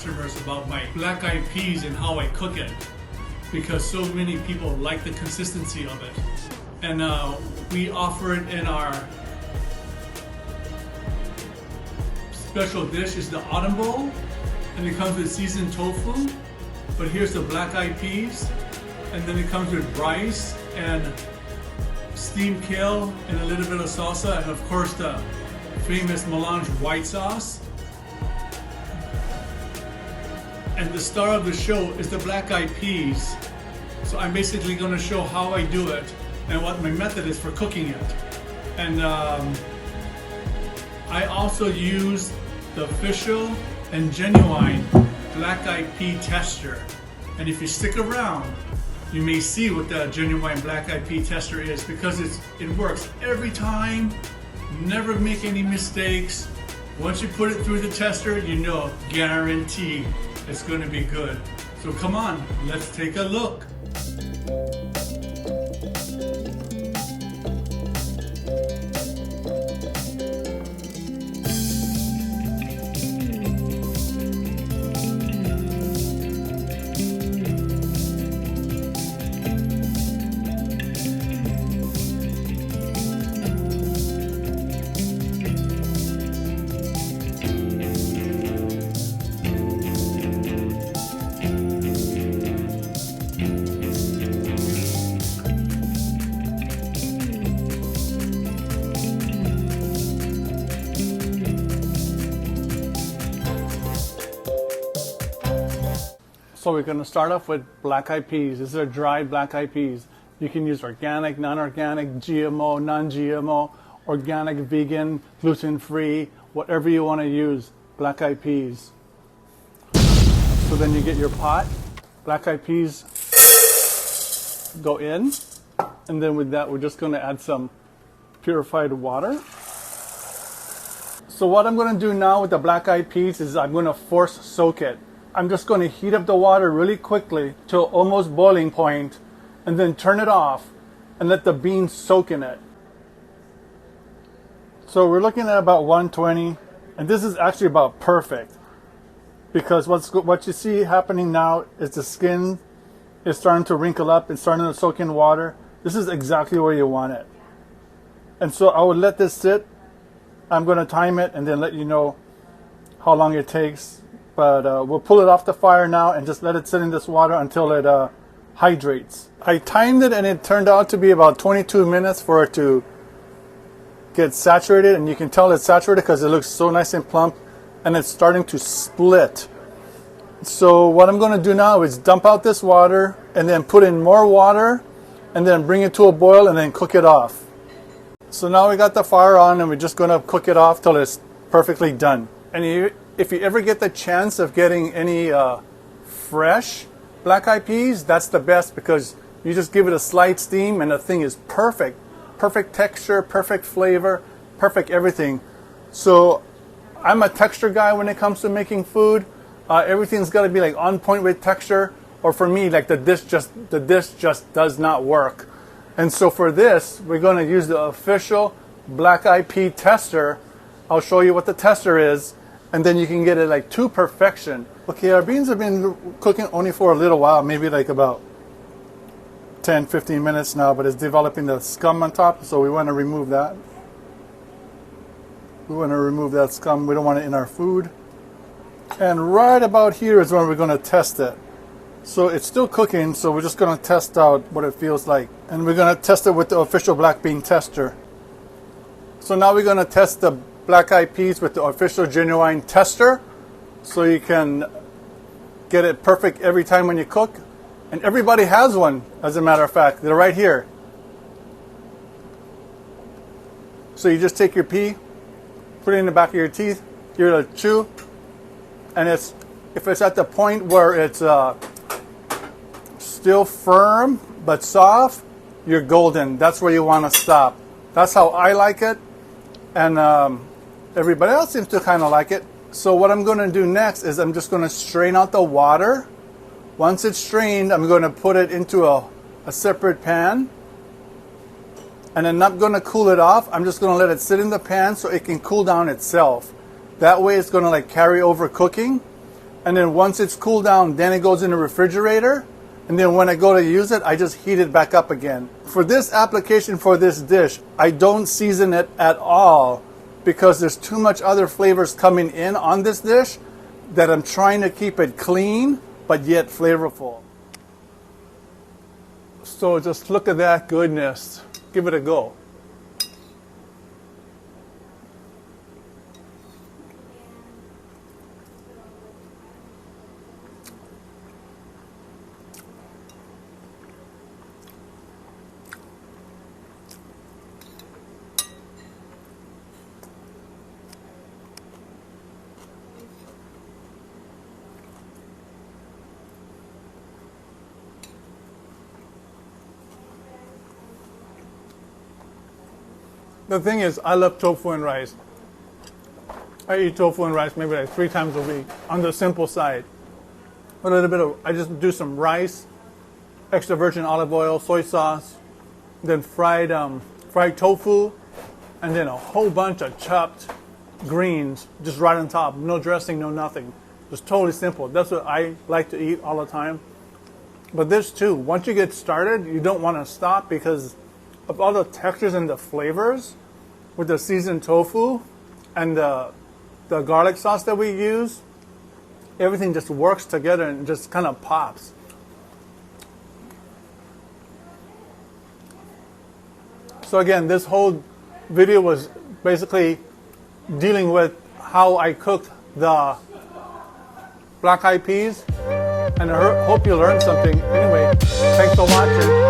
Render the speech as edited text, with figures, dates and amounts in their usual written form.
customers about my black eyed peas and how I cook it, because so many people like the consistency of it. And we offer it in our special dish is the autumn bowl, and it comes with seasoned tofu. But here's the black eyed peas, and then it comes with rice and steamed kale and a little bit of salsa, and of course the famous melange white sauce. And the star of the show is the black eyed peas. So I'm basically going to show how I do it and what my method is for cooking it. And I also use the official and genuine black eyed pea tester. And if you stick around, you may see what the genuine black eyed pea tester is, because it works every time. Never make any mistakes. Once you put it through the tester, you know, guarantee it's going to be good. So come on, let's take a look. So we're going to start off with black eyed peas. These are dried black eyed peas. You can use organic, non-organic, GMO, non-GMO, organic, vegan, gluten-free, whatever you want to use, black eyed peas. So then you get your pot, black eyed peas go in, and then with that we're just going to add some purified water. So what I'm going to do now with the black eyed peas is I'm going to force soak it. I'm just going to heat up the water really quickly to almost boiling point, and then turn it off and let the beans soak in it. So we're looking at about 120, and this is actually about perfect, because what you see happening now is the skin is starting to wrinkle up, it's starting to soak in water. This is exactly where you want it. And so I would let this sit. I'm going to time it and then let you know how long it takes. But we'll pull it off the fire now and just let it sit in this water until it hydrates. I timed it and it turned out to be about 22 minutes for it to get saturated. And you can tell it's saturated because it looks so nice and plump, and it's starting to split. So what I'm going to do now is dump out this water and then put in more water and then bring it to a boil and then cook it off. So now we got the fire on and we're just going to cook it off till it's perfectly done. And if you ever get the chance of getting any fresh black eyed peas, that's the best, because you just give it a slight steam and the thing is perfect. Perfect texture, perfect flavor, perfect everything. So I'm a texture guy when it comes to making food. Everything's got to be like on point with texture, or for me, like the dish just does not work. And so for this, we're going to use the official black eyed pea tester. I'll show you what the tester is, and then you can get it like to perfection. Okay, our beans have been cooking only for a little while, maybe like about 10-15 minutes now, but it's developing the scum on top, so we want to remove that. We want to remove that scum. We don't want it in our food. And right about here is when we're going to test it. So it's still cooking, so we're just going to test out what it feels like. And we're going to test it with the official black bean tester. So now we're going to test the black eyed peas with the official genuine tester, so you can get it perfect every time when you cook. And everybody has one, as a matter of fact. They're right here. So you just take your pea, put it in the back of your teeth, give it a chew, and if it's at the point where it's still firm but soft, you're golden. That's where you want to stop. That's how I like it, and everybody else seems to kind of like it. So what I'm going to do next is I'm just going to strain out the water. Once it's strained, I'm going to put it into a separate pan, and I'm not going to cool it off. I'm just going to let it sit in the pan so it can cool down itself. That way it's going to like carry over cooking. And then once it's cooled down, then it goes in the refrigerator. And then when I go to use it, I just heat it back up again. For this application, for this dish, I don't season it at all because there's too much other flavors coming in on this dish that I'm trying to keep it clean, but yet flavorful. So just look at that goodness. Give it a go. The thing is, I love tofu and rice. I eat tofu and rice maybe like 3 times a week on the simple side. A little bit of, I just do some rice, extra virgin olive oil, soy sauce, then fried tofu, and then a whole bunch of chopped greens just right on top. No dressing, no nothing. Just totally simple. That's what I like to eat all the time. But this too, once you get started, you don't want to stop because of all the textures and the flavors with the seasoned tofu and the garlic sauce that we use. Everything just works together and just kind of pops. So again, this whole video was basically dealing with how I cooked the black eyed peas, and I hope you learned something. Anyway, thanks for watching.